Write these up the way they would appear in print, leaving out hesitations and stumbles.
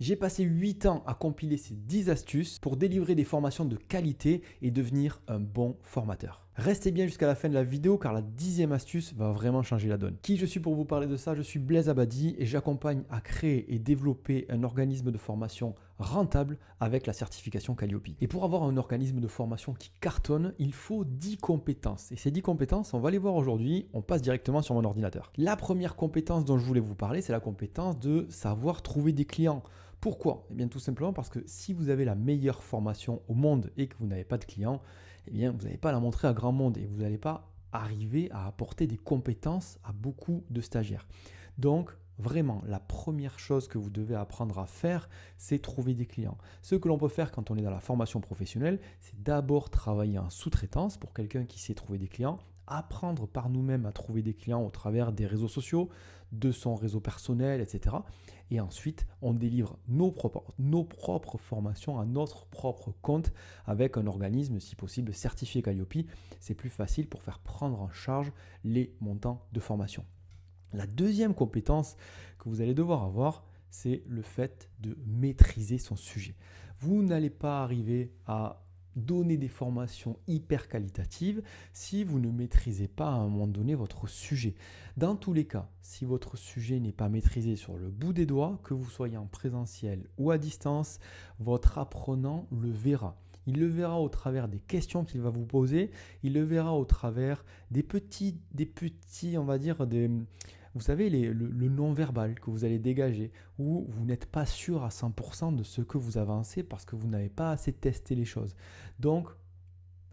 J'ai passé 8 ans à compiler ces 10 astuces pour délivrer des formations de qualité et devenir un bon formateur. Restez bien jusqu'à la fin de la vidéo car la 10e astuce va vraiment changer la donne. Qui je suis pour vous parler de ça? Je suis Blaise Abadi et j'accompagne à créer et développer un organisme de formation rentable avec la certification Calliope. Et pour avoir un organisme de formation qui cartonne, il faut 10 compétences. Et ces 10 compétences, on va les voir aujourd'hui, on passe directement sur mon ordinateur. La première compétence dont je voulais vous parler, c'est la compétence de savoir trouver des clients. Pourquoi? Eh bien tout simplement parce que si vous avez la meilleure formation au monde et que vous n'avez pas de clients, eh bien vous n'allez pas la montrer à grand monde et vous n'allez pas arriver à apporter des compétences à beaucoup de stagiaires. Donc vraiment, la première chose que vous devez apprendre à faire, c'est trouver des clients. Ce que l'on peut faire quand on est dans la formation professionnelle, c'est d'abord travailler en sous-traitance pour quelqu'un qui sait trouver des clients, apprendre par nous-mêmes à trouver des clients au travers des réseaux sociaux, de son réseau personnel, etc. Et ensuite, on délivre nos propres formations à notre propre compte avec un organisme, si possible, certifié Calliope. C'est plus facile pour faire prendre en charge les montants de formation. La deuxième compétence que vous allez devoir avoir, c'est le fait de maîtriser son sujet. Vous n'allez pas arriver à donner des formations hyper qualitatives si vous ne maîtrisez pas à un moment donné votre sujet. Dans tous les cas, si votre sujet n'est pas maîtrisé sur le bout des doigts, que vous soyez en présentiel ou à distance, votre apprenant le verra. Il le verra au travers des questions qu'il va vous poser, il le verra au travers des petits, on va dire, vous savez, le non-verbal que vous allez dégager, où vous n'êtes pas sûr à 100% de ce que vous avancez parce que vous n'avez pas assez testé les choses. Donc,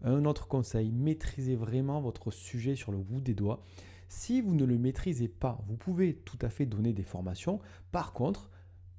un autre conseil, maîtrisez vraiment votre sujet sur le bout des doigts. Si vous ne le maîtrisez pas, vous pouvez tout à fait donner des formations. Par contre,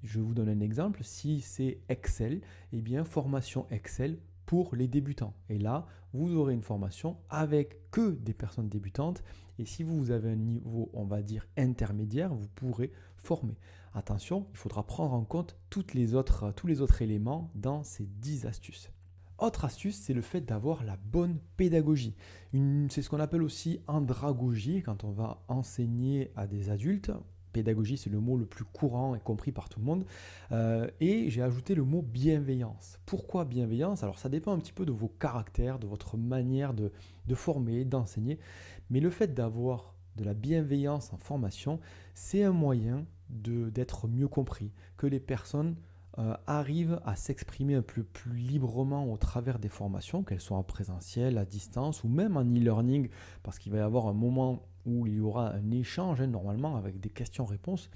je vous donne un exemple, si c'est Excel, eh bien formation Excel pour les débutants. Et là, vous aurez une formation avec que des personnes débutantes. Et si vous avez un niveau, on va dire, intermédiaire, vous pourrez former. Attention, il faudra prendre en compte tous les autres éléments dans ces 10 astuces. Autre astuce, c'est le fait d'avoir la bonne pédagogie. C'est ce qu'on appelle aussi andragogie quand on va enseigner à des adultes. Pédagogie, c'est le mot le plus courant et compris par tout le monde. Et j'ai ajouté le mot bienveillance. Pourquoi bienveillance? Alors ça dépend un petit peu de vos caractères, de votre manière de former, d'enseigner. Mais le fait d'avoir de la bienveillance en formation, c'est un moyen d'être mieux compris, que les personnes arrivent à s'exprimer un peu plus librement au travers des formations, qu'elles soient en présentiel, à distance ou même en e-learning, parce qu'il va y avoir un moment où il y aura un échange normalement avec des questions-réponses.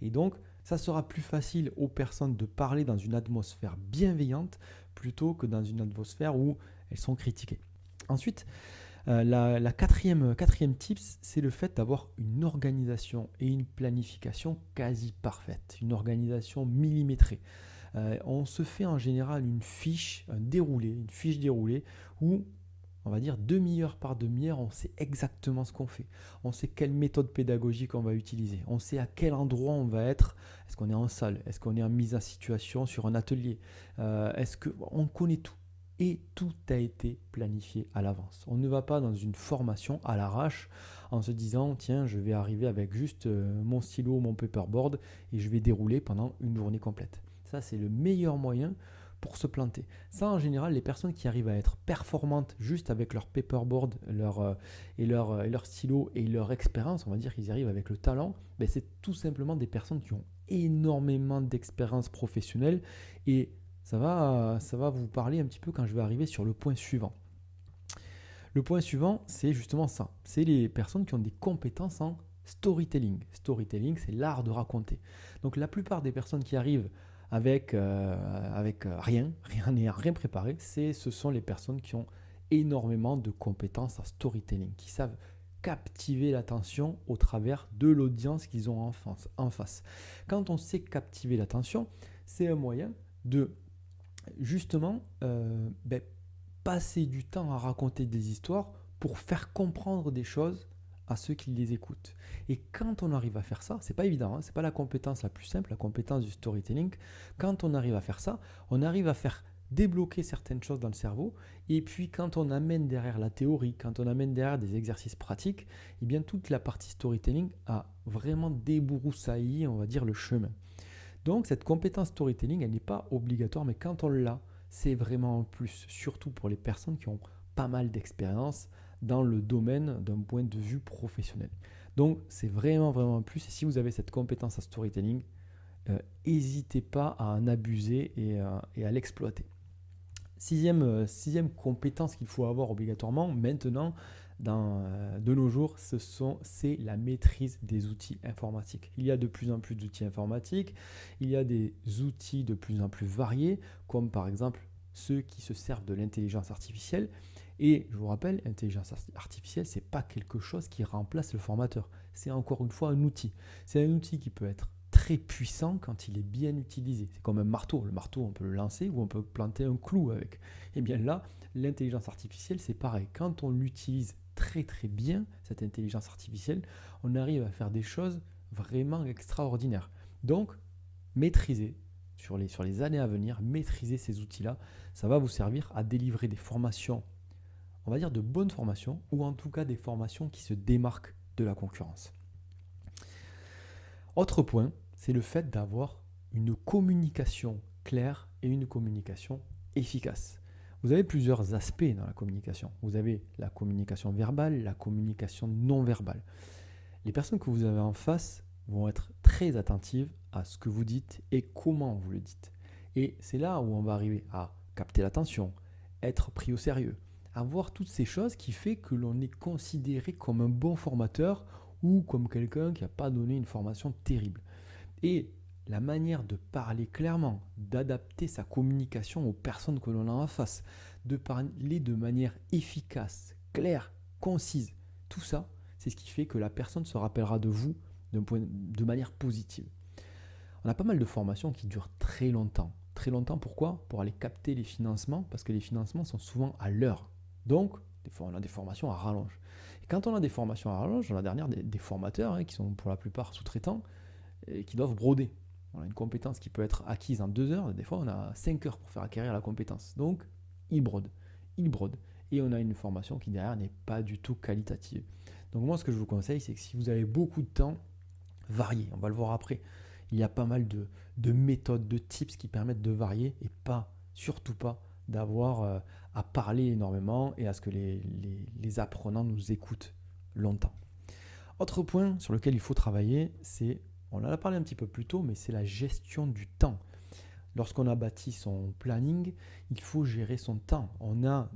Et donc, ça sera plus facile aux personnes de parler dans une atmosphère bienveillante plutôt que dans une atmosphère où elles sont critiquées. Ensuite, la quatrième tips, c'est le fait d'avoir une organisation et une planification quasi parfaite, une organisation millimétrée. On se fait en général une fiche déroulée où on va dire demi-heure par demi-heure, on sait exactement ce qu'on fait. On sait quelle méthode pédagogique on va utiliser. On sait à quel endroit on va être. Est-ce qu'on est en salle? Est-ce qu'on est en mise en situation sur un atelier? On connaît tout. Et tout a été planifié à l'avance. On ne va pas dans une formation à l'arrache en se disant tiens, je vais arriver avec juste mon stylo, mon paperboard et je vais dérouler pendant une journée complète. Ça, c'est le meilleur moyen pour se planter. Ça, en général, les personnes qui arrivent à être performantes juste avec leur paperboard, leur stylo et leur expérience, on va dire qu'ils y arrivent avec le talent, ben c'est tout simplement des personnes qui ont énormément d'expérience professionnelle et ça va vous parler un petit peu quand je vais arriver sur le point suivant. Le point suivant, c'est justement ça. C'est les personnes qui ont des compétences en storytelling. Storytelling, c'est l'art de raconter. Donc la plupart des personnes qui arrivent avec rien préparé, ce sont les personnes qui ont énormément de compétences en storytelling, qui savent captiver l'attention au travers de l'audience qu'ils ont en face. Quand on sait captiver l'attention, c'est un moyen de justement passer du temps à raconter des histoires pour faire comprendre des choses à ceux qui les écoutent. Et quand on arrive à faire ça, c'est pas évident, hein, c'est pas la compétence la plus simple, la compétence du storytelling. Quand on arrive à faire ça, on arrive à faire débloquer certaines choses dans le cerveau. Et puis quand on amène derrière la théorie, quand on amène derrière des exercices pratiques, bien toute la partie storytelling a vraiment débroussaillé, on va dire, le chemin. Donc cette compétence storytelling, elle n'est pas obligatoire, mais quand on l'a, c'est vraiment un plus, surtout pour les personnes qui ont pas mal d'expérience dans le domaine d'un point de vue professionnel. Donc c'est vraiment un plus. Et si vous avez cette compétence à storytelling, n'hésitez pas à en abuser et à l'exploiter. Sixième compétence qu'il faut avoir obligatoirement maintenant, de nos jours, c'est la maîtrise des outils informatiques. Il y a de plus en plus d'outils informatiques, il y a des outils de plus en plus variés, comme par exemple ceux qui se servent de l'intelligence artificielle. Et je vous rappelle, l'intelligence artificielle, ce n'est pas quelque chose qui remplace le formateur. C'est encore une fois un outil. C'est un outil qui peut être très puissant quand il est bien utilisé. C'est comme un marteau. Le marteau, on peut le lancer ou on peut planter un clou avec. Et bien là, l'intelligence artificielle, c'est pareil. Quand on l'utilise très bien, cette intelligence artificielle, on arrive à faire des choses vraiment extraordinaires. Donc, maîtriser sur les années à venir, maîtriser ces outils-là, ça va vous servir à délivrer des formations, on va dire de bonnes formations, ou en tout cas des formations qui se démarquent de la concurrence. Autre point, c'est le fait d'avoir une communication claire et une communication efficace. Vous avez plusieurs aspects dans la communication. Vous avez la communication verbale, la communication non verbale. Les personnes que vous avez en face vont être très attentives à ce que vous dites et comment vous le dites. Et c'est là où on va arriver à capter l'attention, être pris au sérieux, avoir toutes ces choses qui fait que l'on est considéré comme un bon formateur ou comme quelqu'un qui n'a pas donné une formation terrible. Et la manière de parler clairement, d'adapter sa communication aux personnes que l'on a en face, de parler de manière efficace, claire, concise, tout ça, c'est ce qui fait que la personne se rappellera de vous de manière positive. On a pas mal de formations qui durent très longtemps. Très longtemps, pourquoi ? Pour aller capter les financements, parce que les financements sont souvent à l'heure. Donc, des fois, on a des formations à rallonge. Et quand on a des formations à rallonge, on a dernière des formateurs qui sont pour la plupart sous-traitants et qui doivent broder. On a une compétence qui peut être acquise en 2 heures, des fois on a 5 heures pour faire acquérir la compétence. Donc, ils brodent. Et on a une formation qui derrière n'est pas du tout qualitative. Donc moi, ce que je vous conseille, c'est que si vous avez beaucoup de temps, variez. On va le voir après. Il y a pas mal de méthodes, de tips qui permettent de varier et surtout pas, d'avoir à parler énormément et à ce que les apprenants nous écoutent longtemps. Autre point sur lequel il faut travailler, on en a parlé un petit peu plus tôt, mais c'est la gestion du temps. Lorsqu'on a bâti son planning, il faut gérer son temps. On a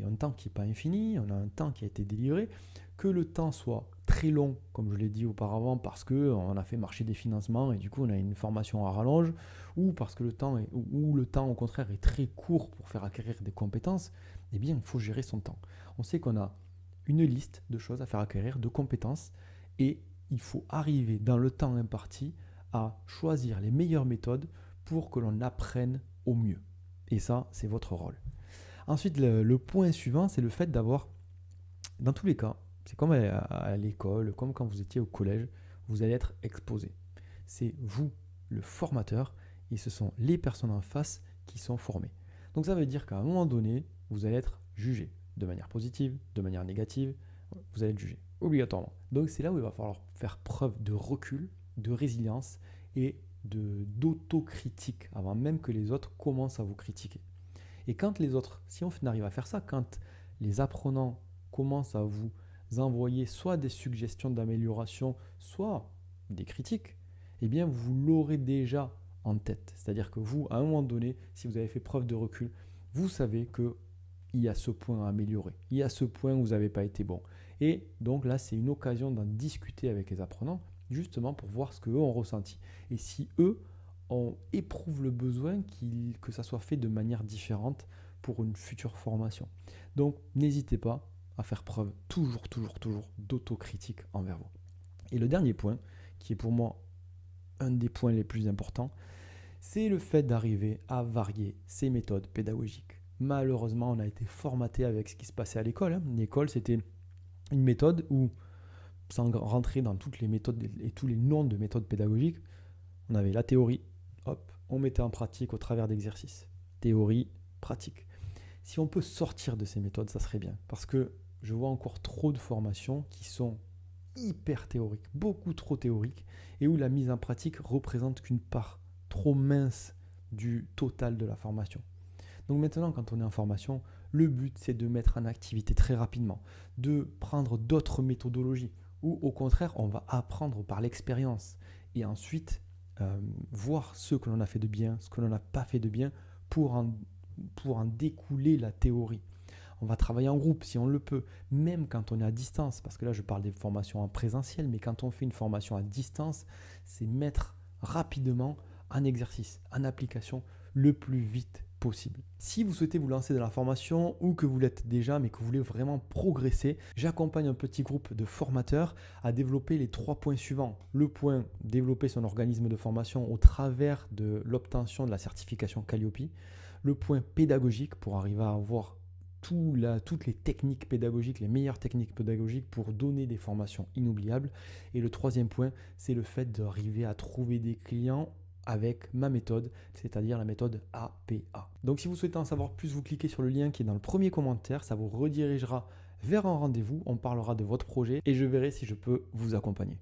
un temps qui n'est pas infini, on a un temps qui a été délivré. Que le temps soit très long, comme je l'ai dit auparavant, parce qu'on a fait marcher des financements et du coup on a une formation à rallonge, ou parce que le temps au contraire est très court pour faire acquérir des compétences, eh bien il faut gérer son temps. On sait qu'on a une liste de choses à faire acquérir, de compétences, et il faut arriver dans le temps imparti à choisir les meilleures méthodes pour que l'on apprenne au mieux. Et ça, c'est votre rôle. Ensuite, le point suivant, c'est le fait d'avoir, dans tous les cas, c'est comme à l'école, comme quand vous étiez au collège, vous allez être exposé. C'est vous, le formateur, et ce sont les personnes en face qui sont formées. Donc ça veut dire qu'à un moment donné, vous allez être jugé de manière positive, de manière négative, vous allez être jugé, obligatoirement. Donc c'est là où il va falloir faire preuve de recul, de résilience et d'autocritique avant même que les autres commencent à vous critiquer. Et quand les autres, si on arrive à faire ça, quand les apprenants commencent à vous envoyer soit des suggestions d'amélioration, soit des critiques, eh bien vous l'aurez déjà en tête. C'est-à-dire que vous, à un moment donné, si vous avez fait preuve de recul, vous savez qu'il y a ce point à améliorer. Il y a ce point où vous n'avez pas été bon. Et donc là, c'est une occasion d'en discuter avec les apprenants, justement pour voir ce qu'eux ont ressenti. Et si eux éprouvent le besoin que ça soit fait de manière différente pour une future formation. Donc n'hésitez pas à faire preuve toujours d'autocritique envers vous. Et le dernier point, qui est pour moi un des points les plus importants, c'est le fait d'arriver à varier ses méthodes pédagogiques. Malheureusement, on a été formaté avec ce qui se passait à l'école. L'école, c'était une méthode où, sans rentrer dans toutes les méthodes et tous les noms de méthodes pédagogiques, on avait la théorie, hop, on mettait en pratique au travers d'exercices. Théorie, pratique. Si on peut sortir de ces méthodes, ça serait bien. Parce que je vois encore trop de formations qui sont hyper théoriques, beaucoup trop théoriques, et où la mise en pratique représente qu'une part trop mince du total de la formation. Donc maintenant, quand on est en formation, le but c'est de mettre en activité très rapidement, de prendre d'autres méthodologies ou au contraire, on va apprendre par l'expérience et ensuite voir ce que l'on a fait de bien, ce que l'on n'a pas fait de bien pour en découler la théorie. On va travailler en groupe si on le peut, même quand on est à distance, parce que là je parle des formations en présentiel, mais quand on fait une formation à distance, c'est mettre rapidement en exercice, en application, le plus vite possible. Si vous souhaitez vous lancer dans la formation ou que vous l'êtes déjà mais que vous voulez vraiment progresser, j'accompagne un petit groupe de formateurs à développer les 3 points suivants. Le point, développer son organisme de formation au travers de l'obtention de la certification Calliope. Le point pédagogique pour arriver à avoir toutes les techniques pédagogiques, les meilleures techniques pédagogiques pour donner des formations inoubliables. Et le 3e point, c'est le fait d'arriver à trouver des clients avec ma méthode, c'est-à-dire la méthode APA. Donc si vous souhaitez en savoir plus, vous cliquez sur le lien qui est dans le premier commentaire, ça vous redirigera vers un rendez-vous, on parlera de votre projet et je verrai si je peux vous accompagner.